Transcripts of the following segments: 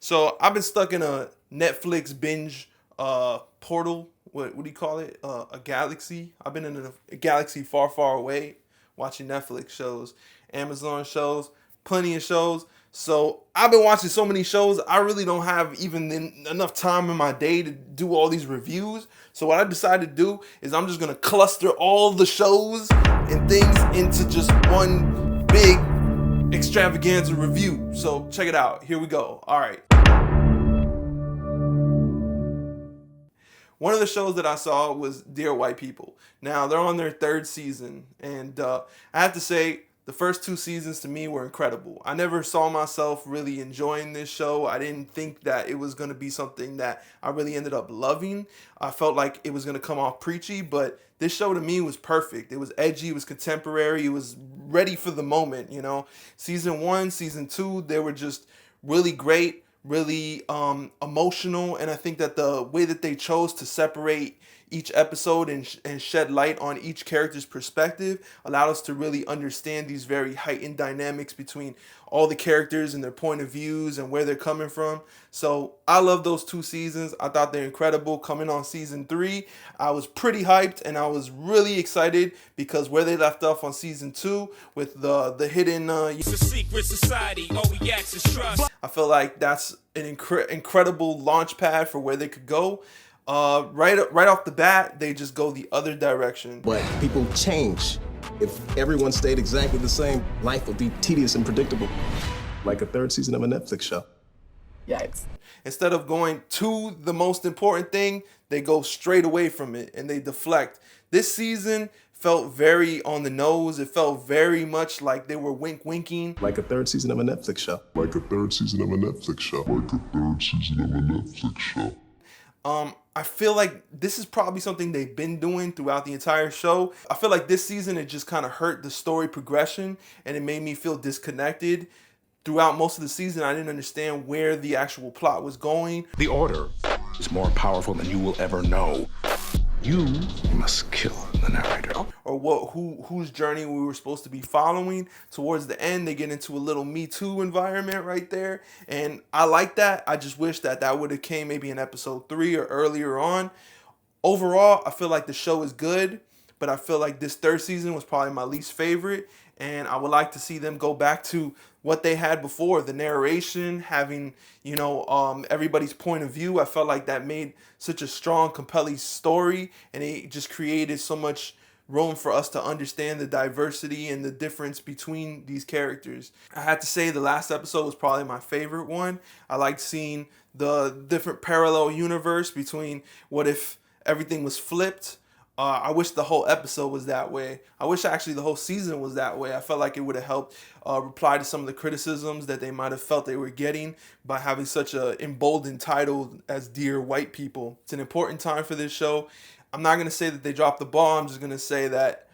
So I've been stuck in a Netflix binge portal. What do you call it? A galaxy. I've been in a galaxy far, far away, watching Netflix shows, Amazon shows, plenty of shows. So I've been watching so many shows. I really don't have even enough time in my day to do all these reviews. So what I decided to do is I'm just gonna cluster all the shows and things into just one big extravaganza review. So check it out. Here we go. All right. One of the shows that I saw was Dear White People. Now, they're on their third season, and I have to say, the first two seasons to me were incredible. I never saw myself really enjoying this show. I didn't think that it was going to be something that I really ended up loving. I felt like it was going to come off preachy, but this show to me was perfect. It was edgy, it was contemporary, it was ready for the moment, you know. Season 1, season 2, they were just really great, really emotional, and I think that the way that they chose to separate each episode and shed light on each character's perspective allowed us to really understand these very heightened dynamics between all the characters and their point of views and where they're coming from. So I love those two seasons. I thought they're incredible. Coming on season 3, I was pretty hyped and I was really excited because where they left off on season 2 with the hidden it's a secret society, all we ask is trust. I feel like that's an incredible launch pad for where they could go. Right off the bat, they just go the other direction. But people change. If everyone stayed exactly the same, life would be tedious and predictable. Like a third season of a Netflix show. Yikes. Instead of going to the most important thing, they go straight away from it and they deflect. This season felt very on the nose. It felt very much like they were winking. Like a third season of a Netflix show. Like a third season of a Netflix show. Like a third season of a Netflix show. I feel like this is probably something they've been doing throughout the entire show. I feel like this season it just kind of hurt the story progression and it made me feel disconnected. Throughout most of the season, I didn't understand where the actual plot was going. The Order is more powerful than you will ever know. You must kill the narrator. Or whose journey we were supposed to be following. Towards the end, they get into a little Me Too environment right there. And I like that. I just wish that would have came maybe in episode 3 or earlier on. Overall, I feel like the show is good, but I feel like this third season was probably my least favorite. And I would like to see them go back to what they had before, the narration, having, you know, everybody's point of view. I felt like that made such a strong, compelling story, and it just created so much room for us to understand the diversity and the difference between these characters. I had to say the last episode was probably my favorite one. I liked seeing the different parallel universe between what if everything was flipped. I wish the whole episode was that way. I wish actually the whole season was that way. I felt like it would have helped reply to some of the criticisms that they might have felt they were getting by having such a emboldened title as Dear White People. It's an important time for this show. I'm not going to say that they dropped the ball. I'm just going to say that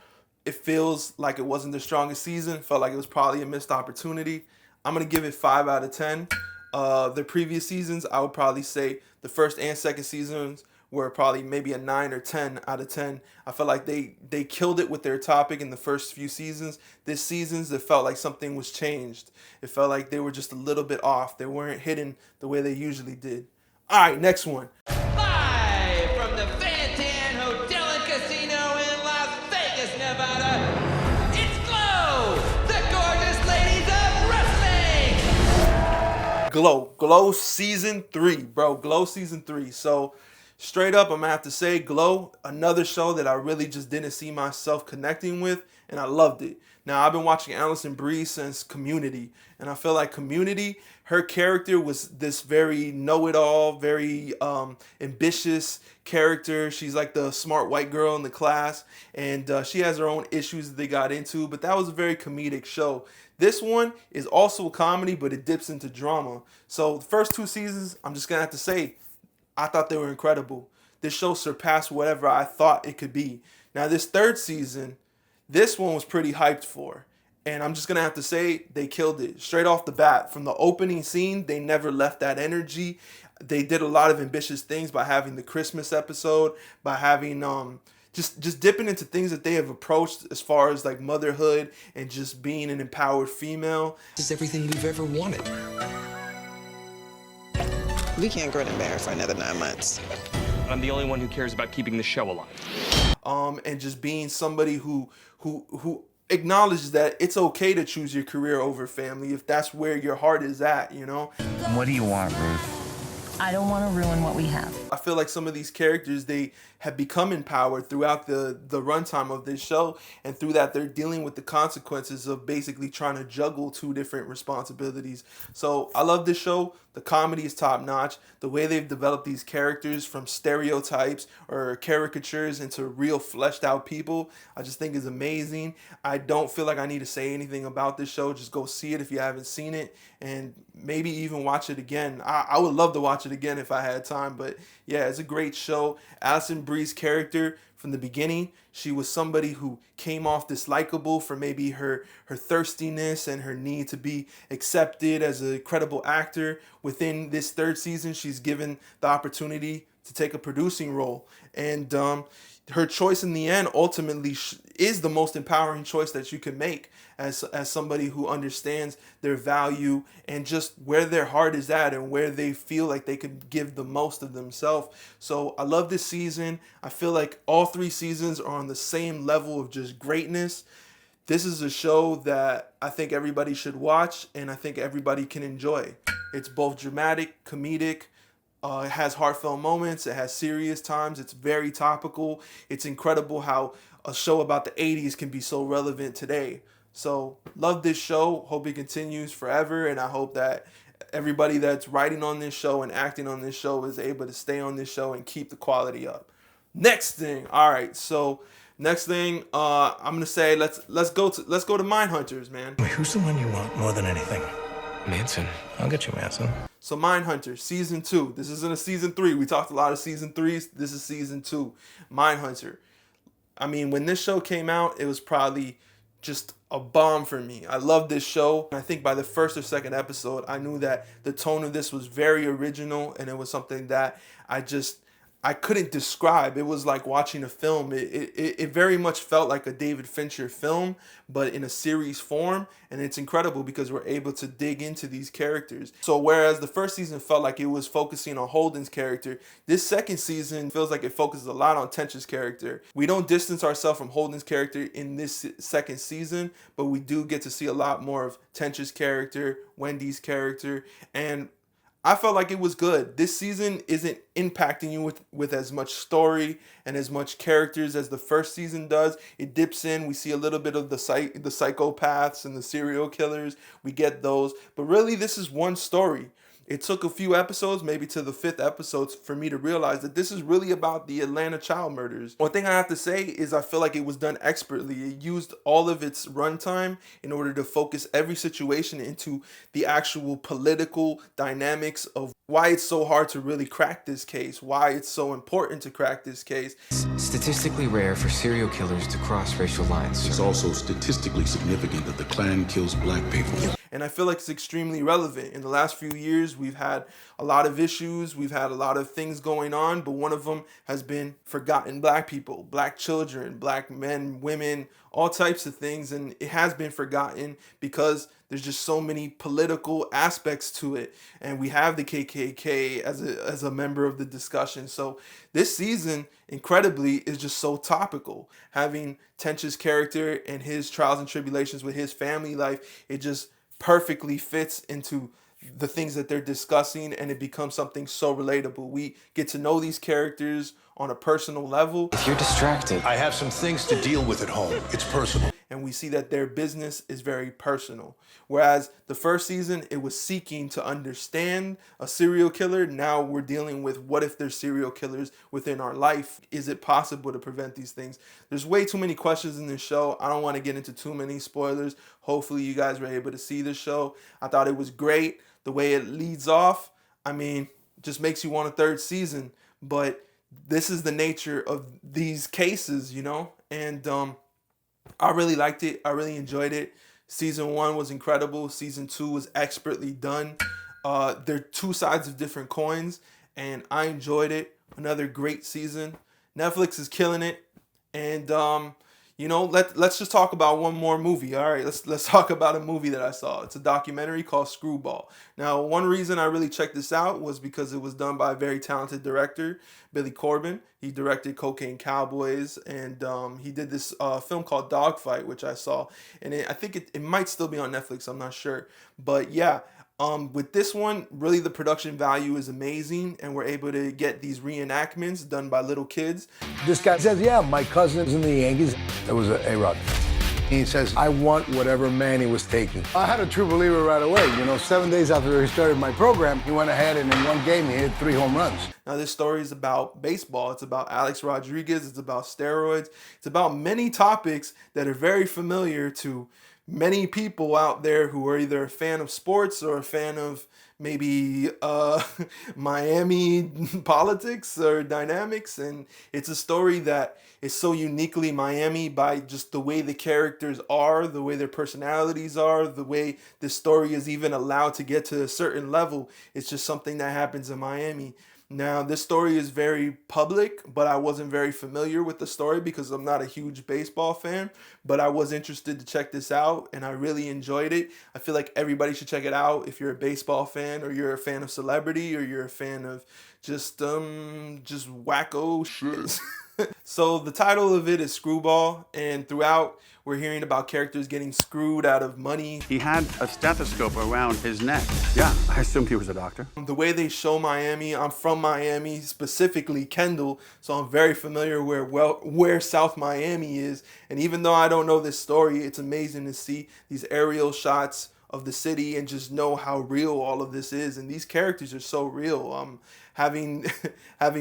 it feels like it wasn't the strongest season. It felt like it was probably a missed opportunity. I'm going to give it 5 out of 10. The previous seasons, I would probably say the first and second seasons were probably maybe a 9 or 10 out of 10. I felt like they killed it with their topic in the first few seasons. This seasons, it felt like something was changed. It felt like they were just a little bit off. They weren't hidden the way they usually did. All right, next one. Live from the Fantan Hotel and Casino in Las Vegas, Nevada, it's Glow, the gorgeous ladies of wrestling. Glow season 3, bro. Glow season 3. So straight up, I'm going to have to say Glow, another show that I really just didn't see myself connecting with, and I loved it. Now, I've been watching Alison Brie since Community, and I feel like Community, her character was this very know-it-all, very ambitious character. She's like the smart white girl in the class, and she has her own issues that they got into, but that was a very comedic show. This one is also a comedy, but it dips into drama. So the first 2 seasons, I'm just going to have to say, I thought they were incredible. This show surpassed whatever I thought it could be. Now, this third season, this one was pretty hyped for. And I'm just going to have to say they killed it. Straight off the bat, from the opening scene, they never left that energy. They did a lot of ambitious things by having the Christmas episode, by having just dipping into things that they have approached as far as like motherhood and just being an empowered female. This is everything we've ever wanted. We can't grin and bear for another 9 months. I'm the only one who cares about keeping the show alive. And just being somebody who acknowledges that it's okay to choose your career over family if that's where your heart is at, you know? What do you want, Ruth? I don't want to ruin what we have. I feel like some of these characters, they have become empowered throughout the runtime of this show, and through that they're dealing with the consequences of basically trying to juggle two different responsibilities. So I love this show. The comedy is top notch. The way they've developed these characters from stereotypes or caricatures into real fleshed out people, I just think is amazing. I don't feel like I need to say anything about this show. Just go see it if you haven't seen it, and maybe even watch it again. I would love to watch it again if I had time, but yeah, it's a great show. Alison Brie's character from the beginning, she was somebody who came off dislikable for maybe her thirstiness and her need to be accepted as a credible actor. Within this third season, she's given the opportunity to take a producing role, and her choice in the end ultimately is the most empowering choice that you can make as somebody who understands their value and just where their heart is at and where they feel like they could give the most of themselves. So I love this season. I feel like all 3 seasons are on the same level of just greatness. This is a show that I think everybody should watch and I think everybody can enjoy. It's both dramatic, comedic, it has heartfelt moments, it has serious times, it's very topical. It's incredible how a show about the 80s can be so relevant today. So, love this show, hope it continues forever, and I hope that everybody that's writing on this show and acting on this show is able to stay on this show and keep the quality up. Next thing, all right, so next thing, I'm gonna say let's go to Mindhunters, man. Who's the one you want more than anything? Manson. I'll get you, Manson. So Mindhunter, season 2. This isn't a season 3. We talked a lot of season 3s. This is season 2. Mindhunter. I mean, when this show came out, it was probably just a bomb for me. I love this show. I think by the first or second episode, I knew that the tone of this was very original, and it was something that I couldn't describe. It was like watching a film. It very much felt like a David Fincher film, but in a series form. And it's incredible because we're able to dig into these characters. So whereas the first season felt like it was focusing on Holden's character, this second season feels like it focuses a lot on Tench's character. We don't distance ourselves from Holden's character in this second season, but we do get to see a lot more of Tench's character, Wendy's character, and I felt like it was good. This season isn't impacting you with as much story and as much characters as the first season does. It dips in. We see a little bit of the psychopaths and the serial killers. We get those. But really, this is one story. It took a few episodes, maybe to the 5th episode, for me to realize that this is really about the Atlanta child murders. One thing I have to say is I feel like it was done expertly. It used all of its runtime in order to focus every situation into the actual political dynamics of why it's so hard to really crack this case, why it's so important to crack this case. Statistically rare for serial killers to cross racial lines. It's also statistically significant that the Klan kills black people. And I feel like it's extremely relevant. In the last few years, we've had a lot of issues. We've had a lot of things going on, but one of them has been forgotten black people, black children, black men, women, all types of things. And it has been forgotten because there's just so many political aspects to it. And we have the KKK as a member of the discussion. So this season, incredibly, is just so topical. Having Tench's character and his trials and tribulations with his family life, it just perfectly fits into the things that they're discussing, and it becomes something so relatable. We get to know these characters on a personal level. If you're distracted, I have some things to deal with at home. It's personal. And we see that their business is very personal. Whereas the first season, it was seeking to understand a serial killer. Now we're dealing with what if there's serial killers within our life? Is it possible to prevent these things? There's way too many questions in this show. I don't want to get into too many spoilers. Hopefully you guys were able to see the show. I thought it was great. The way it leads off, I mean, just makes you want a third season. But this is the nature of these cases, you know? And I really liked it. I really enjoyed it. Season 1 was incredible. Season 2 was expertly done. They're two sides of different coins, and I enjoyed it. Another great season. Netflix is killing it. And let's just talk about one more movie. All right, let's talk about a movie that I saw. It's a documentary called Screwball. Now, one reason I really checked this out was because it was done by a very talented director, Billy Corben. He directed Cocaine Cowboys, and he did this film called Dogfight, which I saw, and I think it might still be on Netflix. I'm not sure, but yeah. With this one, really the production value is amazing, and we're able to get these reenactments done by little kids. This guy says, yeah, my cousin's in the Yankees. That was a A-Rod. He says, I want whatever man he was taking. I had a true believer right away. 7 days after he started my program, he went ahead and in one game he hit 3 home runs. Now this story is about baseball. It's about Alex Rodriguez. It's about steroids. It's about many topics that are very familiar to many people out there who are either a fan of sports or a fan of maybe Miami politics or dynamics. And it's a story that is so uniquely Miami by just the way the characters are, the way their personalities are, the way this story is even allowed to get to a certain level. It's just something that happens in Miami. Now, this story is very public, but I wasn't very familiar with the story because I'm not a huge baseball fan, but I was interested to check this out, and I really enjoyed it. I feel like everybody should check it out if you're a baseball fan, or you're a fan of celebrity, or you're a fan of just wacko shit. So the title of it is Screwball, and throughout we're hearing about characters getting screwed out of money. He had a stethoscope around his neck. Yeah, I assumed he was a doctor. The way they show Miami, I'm from Miami, specifically Kendall, so I'm very familiar where South Miami is. And even though I don't know this story, it's amazing to see these aerial shots of the city and just know how real all of this is. And these characters are so real. Having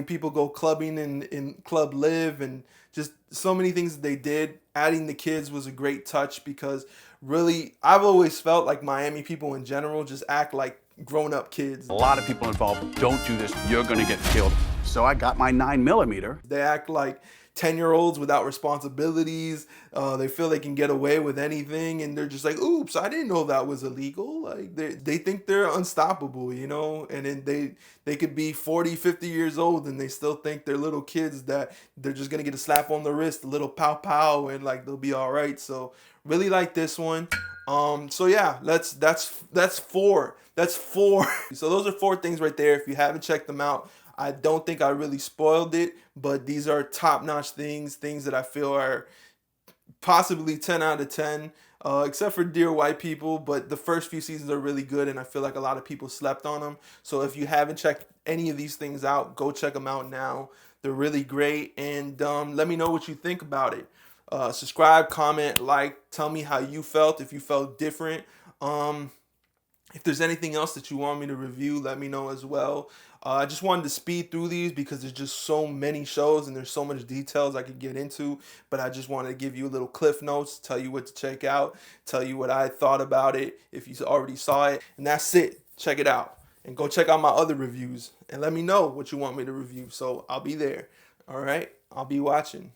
people go clubbing in Club Live, and just so many things that they did. Adding the kids was a great touch because really, I've always felt like Miami people in general just act like grown-up kids. A lot of people involved don't do this. You're gonna get killed. So I got my 9mm. They act like 10-year-olds without responsibilities. They feel they can get away with anything, and they're just like, oops, I didn't know that was illegal. Like they think they're unstoppable, and then they could be 40, 50 years old and they still think they're little kids that they're just gonna get a slap on the wrist, a little pow pow, and like they'll be all right. So really like this one. So yeah, that's four. So those are 4 things right there. If you haven't checked them out, I don't think I really spoiled it, but these are top-notch things that I feel are possibly 10 out of 10, except for Dear White People, but the first few seasons are really good, and I feel like a lot of people slept on them. So if you haven't checked any of these things out, go check them out now. They're really great, and let me know what you think about it. Subscribe, comment, like, tell me how you felt, if you felt different. If there's anything else that you want me to review, let me know as well. I just wanted to speed through these because there's just so many shows and there's so much details I could get into. But I just wanted to give you a little cliff notes, tell you what to check out, tell you what I thought about it if you already saw it. And that's it. Check it out. And go check out my other reviews and let me know what you want me to review. So I'll be there. All right? I'll be watching.